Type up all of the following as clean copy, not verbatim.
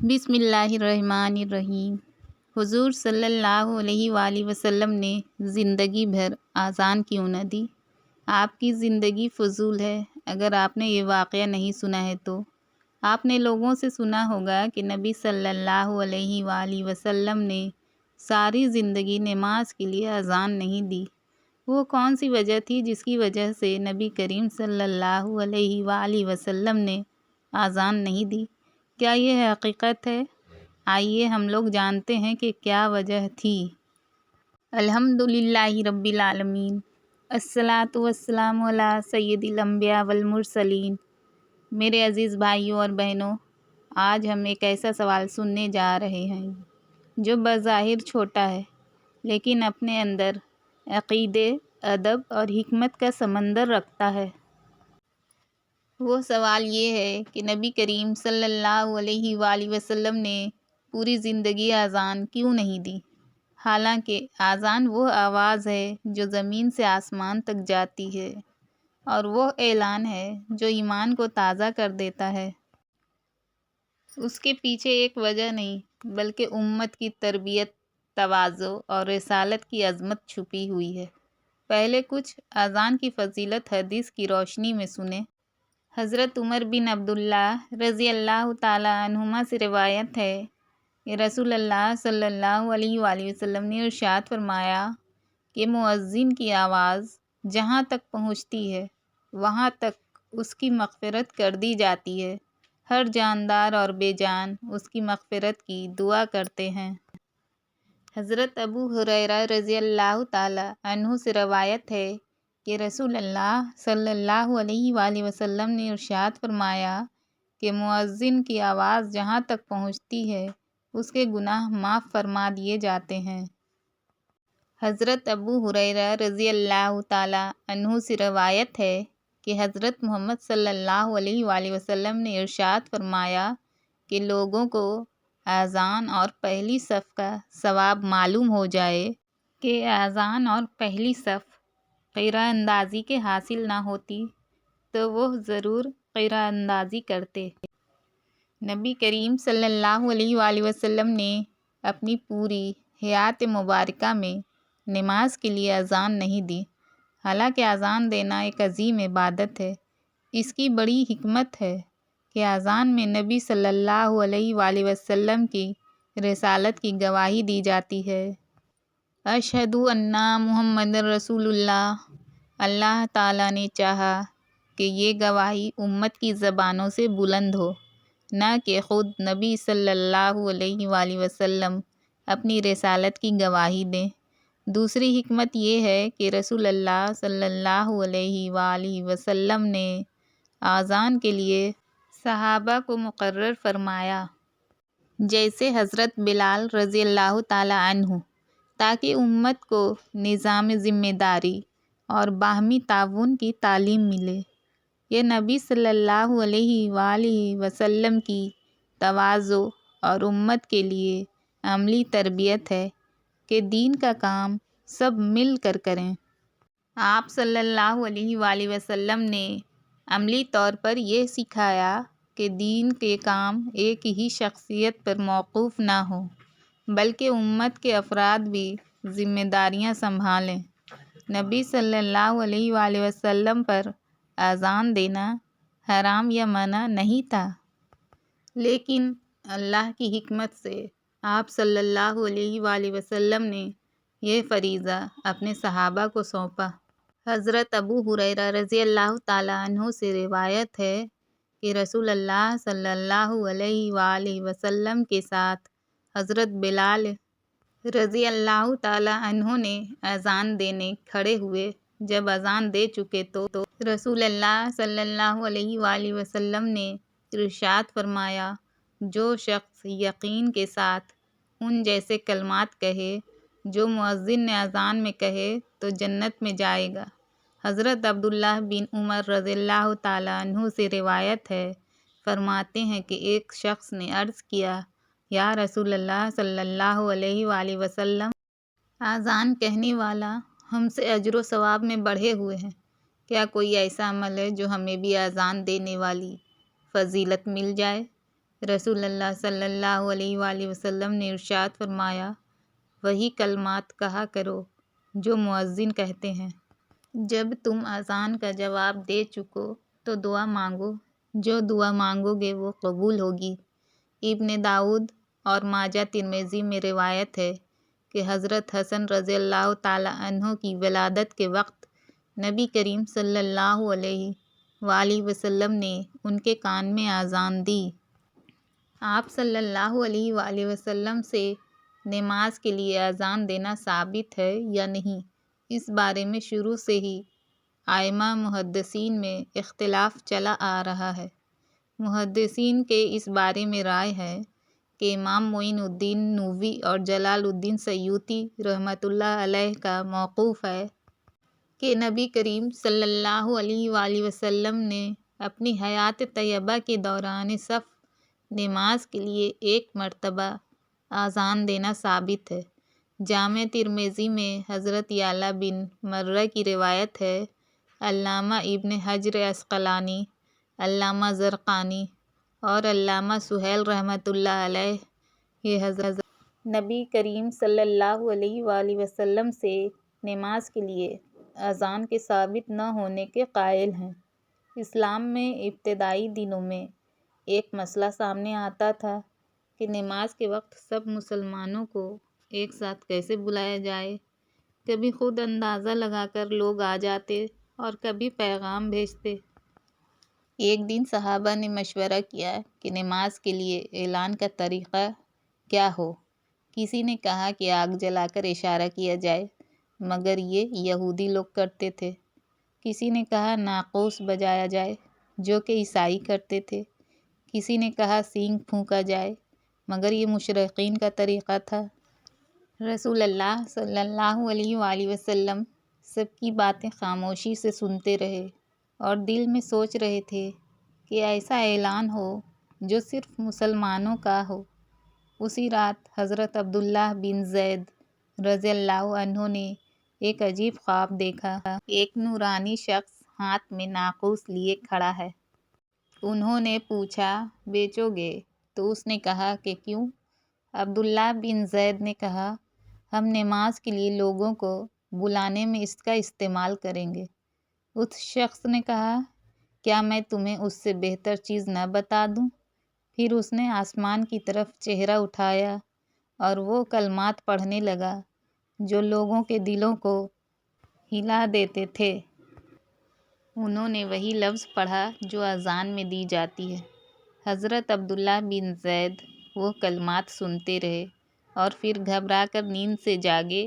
بسم اللہ الرحمن الرحیم۔ حضور صلی اللہ علیہ وآلہ وسلم نے زندگی بھر اذان کیوں نہ دی؟ آپ کی زندگی فضول ہے اگر آپ نے یہ واقعہ نہیں سنا ہے تو۔ آپ نے لوگوں سے سنا ہوگا کہ نبی صلی اللہ علیہ وآلہ وسلم نے ساری زندگی نماز کے لیے اذان نہیں دی۔ وہ کون سی وجہ تھی جس کی وجہ سے نبی کریم صلی اللہ علیہ وآلہ وسلم نے اذان نہیں دی؟ کیا یہ حقیقت ہے؟ آئیے ہم لوگ جانتے ہیں کہ کیا وجہ تھی۔ الحمدللہ رب العالمین، الصلاۃ والسلام علی سید الانبیاء والمرسلین۔ میرے عزیز بھائیوں اور بہنوں، آج ہم ایک ایسا سوال سننے جا رہے ہیں جو بظاہر چھوٹا ہے لیکن اپنے اندر عقیدے، ادب اور حکمت کا سمندر رکھتا ہے۔ وہ سوال یہ ہے کہ نبی کریم صلی اللہ علیہ وآلہ وسلم نے پوری زندگی اذان کیوں نہیں دی؟ حالانکہ اذان وہ آواز ہے جو زمین سے آسمان تک جاتی ہے اور وہ اعلان ہے جو ایمان کو تازہ کر دیتا ہے۔ اس کے پیچھے ایک وجہ نہیں بلکہ امت کی تربیت، تواضع اور رسالت کی عظمت چھپی ہوئی ہے۔ پہلے کچھ اذان کی فضیلت حدیث کی روشنی میں سنیں۔ حضرت عمر بن عبداللہ رضی اللہ تعالیٰ عنہما سے روایت ہے کہ رسول اللہ صلی اللہ علیہ وآلہ وسلم نے ارشاد فرمایا کہ مؤذن کی آواز جہاں تک پہنچتی ہے وہاں تک اس کی مغفرت کر دی جاتی ہے۔ ہر جاندار اور بے جان اس کی مغفرت کی دعا کرتے ہیں۔ حضرت ابو ہریرہ رضی اللہ تعالیٰ عنہ سے روایت ہے کہ رسول اللہ صلی اللہ علیہ وآلہ وسلم نے ارشاد فرمایا کہ مؤذن کی آواز جہاں تک پہنچتی ہے اس کے گناہ معاف فرما دیے جاتے ہیں۔ حضرت ابو ہریرہ رضی اللہ تعالیٰ عنہ سے روایت ہے کہ حضرت محمد صلی اللہ علیہ وآلہ وسلم نے ارشاد فرمایا کہ لوگوں کو اذان اور پہلی صف کا ثواب معلوم ہو جائے کہ اذان اور پہلی صف قرأ اندازی کے حاصل نہ ہوتی تو وہ ضرور قرأ اندازی کرتے۔ نبی کریم صلی اللہ علیہ وآلہ وسلم نے اپنی پوری حیات مبارکہ میں نماز کے لیے اذان نہیں دی۔ حالانکہ اذان دینا ایک عظیم عبادت ہے۔ اس کی بڑی حکمت ہے کہ اذان میں نبی صلی اللہ علیہ وآلہ وسلم کی رسالت کی گواہی دی جاتی ہے۔ اشہد ان محمد رسول اللہ۔ اللہ تعالیٰ نے چاہا کہ یہ گواہی امت کی زبانوں سے بلند ہو، نہ کہ خود نبی صلی اللہ علیہ وآلہ وسلم اپنی رسالت کی گواہی دیں۔ دوسری حکمت یہ ہے کہ رسول اللہ صلی اللہ علیہ وآلہ وسلم نے اذان کے لیے صحابہ کو مقرر فرمایا، جیسے حضرت بلال رضی اللہ تعالیٰ عنہ، تاکہ امت کو نظام ذمہ داری اور باہمی تعاون کی تعلیم ملے۔ یہ نبی صلی اللہ علیہ وآلہ وسلم کی تواضع اور امت کے لیے عملی تربیت ہے کہ دین کا کام سب مل کر کریں۔ آپ صلی اللہ علیہ وآلہ وسلم نے عملی طور پر یہ سکھایا کہ دین کے کام ایک ہی شخصیت پر موقوف نہ ہوں بلکہ امت کے افراد بھی ذمہ داریاں سنبھالیں۔ نبی صلی اللہ علیہ وآلہ وسلم پر اذان دینا حرام یا منع نہیں تھا، لیکن اللہ کی حکمت سے آپ صلی اللہ علیہ وآلہ وسلم نے یہ فریضہ اپنے صحابہ کو سونپا۔ حضرت ابو ہریرہ رضی اللہ تعالیٰ عنہ سے روایت ہے کہ رسول اللہ صلی اللہ علیہ وآلہ وسلم کے ساتھ حضرت بلال رضی اللہ تعالیٰ عنہ نے اذان دینے کھڑے ہوئے۔ جب اذان دے چکے تو رسول اللہ صلی اللہ علیہ وآلہ وسلم نے ارشاد فرمایا، جو شخص یقین کے ساتھ ان جیسے کلمات کہے جو مؤذن نے اذان میں کہے تو جنت میں جائے گا۔ حضرت عبداللہ بن عمر رضی اللہ تعالیٰ عنہ سے روایت ہے، فرماتے ہیں کہ ایک شخص نے عرض کیا، یا رسول اللہ صلی اللہ علیہ وآلہ وسلم، اذان کہنے والا ہم سے اجر و ثواب میں بڑھے ہوئے ہیں، کیا کوئی ایسا عمل ہے جو ہمیں بھی اذان دینے والی فضیلت مل جائے؟ رسول اللہ صلی اللہ علیہ وآلہ وسلم نے ارشاد فرمایا، وہی کلمات کہا کرو جو مؤذن کہتے ہیں۔ جب تم اذان کا جواب دے چکو تو دعا مانگو، جو دعا مانگو گے وہ قبول ہوگی۔ ابن داؤد اور ماجہ ترمذی میں روایت ہے کہ حضرت حسن رضی اللہ تعالیٰ عنہ کی ولادت کے وقت نبی کریم صلی اللہ علیہ وآلہ وسلم نے ان کے کان میں اذان دی۔ آپ صلی اللہ علیہ وآلہ وسلم سے نماز کے لیے اذان دینا ثابت ہے یا نہیں، اس بارے میں شروع سے ہی ائمہ محدثین میں اختلاف چلا آ رہا ہے۔ محدثین کے اس بارے میں رائے ہے کہ امام معین الدین نووی اور جلال الدین سیوطی رحمۃ اللہ علیہ کا موقوف ہے کہ نبی کریم صلی اللہ علیہ وآلہ وسلم نے اپنی حیات طیبہ کے دوران صف نماز کے لیے ایک مرتبہ اذان دینا ثابت ہے۔ جامع ترمذی میں حضرت یعلا بن مرہ کی روایت ہے۔ علامہ ابن حجر عسقلانی، علامہ زرقانی اور علامہ سہیل رحمۃ اللہ علیہ یہ حضرت نبی کریم صلی اللہ علیہ وآلہ وسلم سے نماز کے لیے اذان کے ثابت نہ ہونے کے قائل ہیں۔ اسلام میں ابتدائی دنوں میں ایک مسئلہ سامنے آتا تھا کہ نماز کے وقت سب مسلمانوں کو ایک ساتھ کیسے بلایا جائے۔ کبھی خود اندازہ لگا کر لوگ آ جاتے اور کبھی پیغام بھیجتے۔ ایک دن صحابہ نے مشورہ کیا کہ نماز کے لیے اعلان کا طریقہ کیا ہو۔ کسی نے کہا کہ آگ جلا کر اشارہ کیا جائے، مگر یہ یہودی لوگ کرتے تھے۔ کسی نے کہا ناقوس بجایا جائے، جو کہ عیسائی کرتے تھے۔ کسی نے کہا سینگ پھونکا جائے، مگر یہ مشرکین کا طریقہ تھا۔ رسول اللہ صلی اللہ علیہ وآلہ وسلم سب کی باتیں خاموشی سے سنتے رہے اور دل میں سوچ رہے تھے کہ ایسا اعلان ہو جو صرف مسلمانوں کا ہو۔ اسی رات حضرت عبداللہ بن زید رضی اللہ عنہ نے ایک عجیب خواب دیکھا۔ ایک نورانی شخص ہاتھ میں ناقوس لیے کھڑا ہے۔ انہوں نے پوچھا، بیچو گے؟ تو اس نے کہا کہ کیوں؟ عبداللہ بن زید نے کہا، ہم نماز کے لیے لوگوں کو بلانے میں اس کا استعمال کریں گے۔ اس شخص نے کہا، کیا میں تمہیں اس سے بہتر چیز نہ بتا دوں؟ پھر اس نے آسمان کی طرف چہرہ اٹھایا اور وہ کلمات پڑھنے لگا جو لوگوں کے دلوں کو ہلا دیتے تھے۔ انہوں نے وہی لفظ پڑھا جو اذان میں دی جاتی ہے۔ حضرت عبداللہ بن زید وہ کلمات سنتے رہے اور پھر گھبرا کر نیند سے جاگے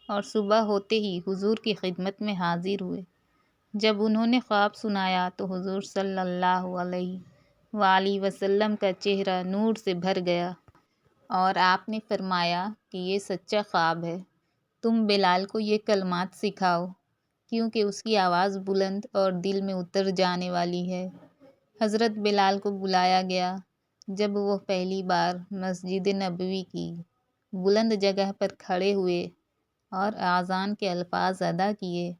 اور صبح ہوتے ہی حضور کی خدمت میں حاضر ہوئے۔ جب انہوں نے خواب سنایا تو حضور صلی اللہ علیہ وآلہ وسلم کا چہرہ نور سے بھر گیا اور آپ نے فرمایا کہ یہ سچا خواب ہے۔ تم بلال کو یہ کلمات سکھاؤ، کیونکہ اس کی آواز بلند اور دل میں اتر جانے والی ہے۔ حضرت بلال کو بلایا گیا۔ جب وہ پہلی بار مسجد نبوی کی بلند جگہ پر کھڑے ہوئے اور اذان کے الفاظ ادا کیے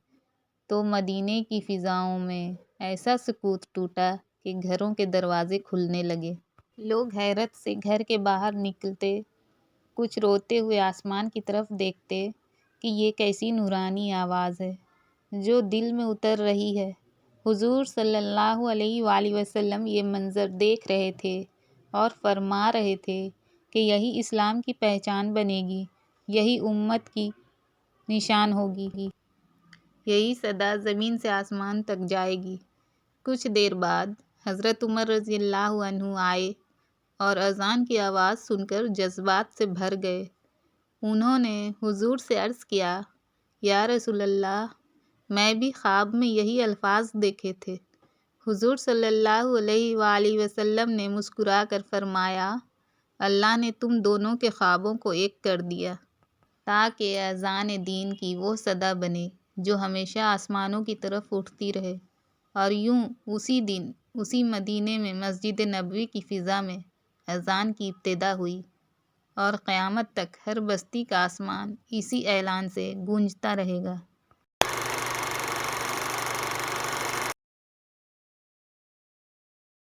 تو مدینے کی فضاؤں میں ایسا سکوت ٹوٹا کہ گھروں کے دروازے کھلنے لگے۔ لوگ حیرت سے گھر کے باہر نکلتے، کچھ روتے ہوئے آسمان کی طرف دیکھتے کہ یہ کیسی نورانی آواز ہے جو دل میں اتر رہی ہے۔ حضور صلی اللہ علیہ وآلہ وسلم یہ منظر دیکھ رہے تھے اور فرما رہے تھے کہ یہی اسلام کی پہچان بنے گی، یہی امت کی نشان ہوگی، یہی صدا زمین سے آسمان تک جائے گی۔ کچھ دیر بعد حضرت عمر رضی اللہ عنہ آئے اور اذان کی آواز سن کر جذبات سے بھر گئے۔ انہوں نے حضور سے عرض کیا، یا رسول اللہ، میں بھی خواب میں یہی الفاظ دیکھے تھے۔ حضور صلی اللہ علیہ وآلہ وسلم نے مسکرا کر فرمایا، اللہ نے تم دونوں کے خوابوں کو ایک کر دیا تاکہ اذان دین کی وہ صدا بنے جو ہمیشہ آسمانوں کی طرف اٹھتی رہے۔ اور یوں اسی دن اسی مدینے میں مسجد نبوی کی فضا میں اذان کی ابتدا ہوئی اور قیامت تک ہر بستی کا آسمان اسی اعلان سے گونجتا رہے گا۔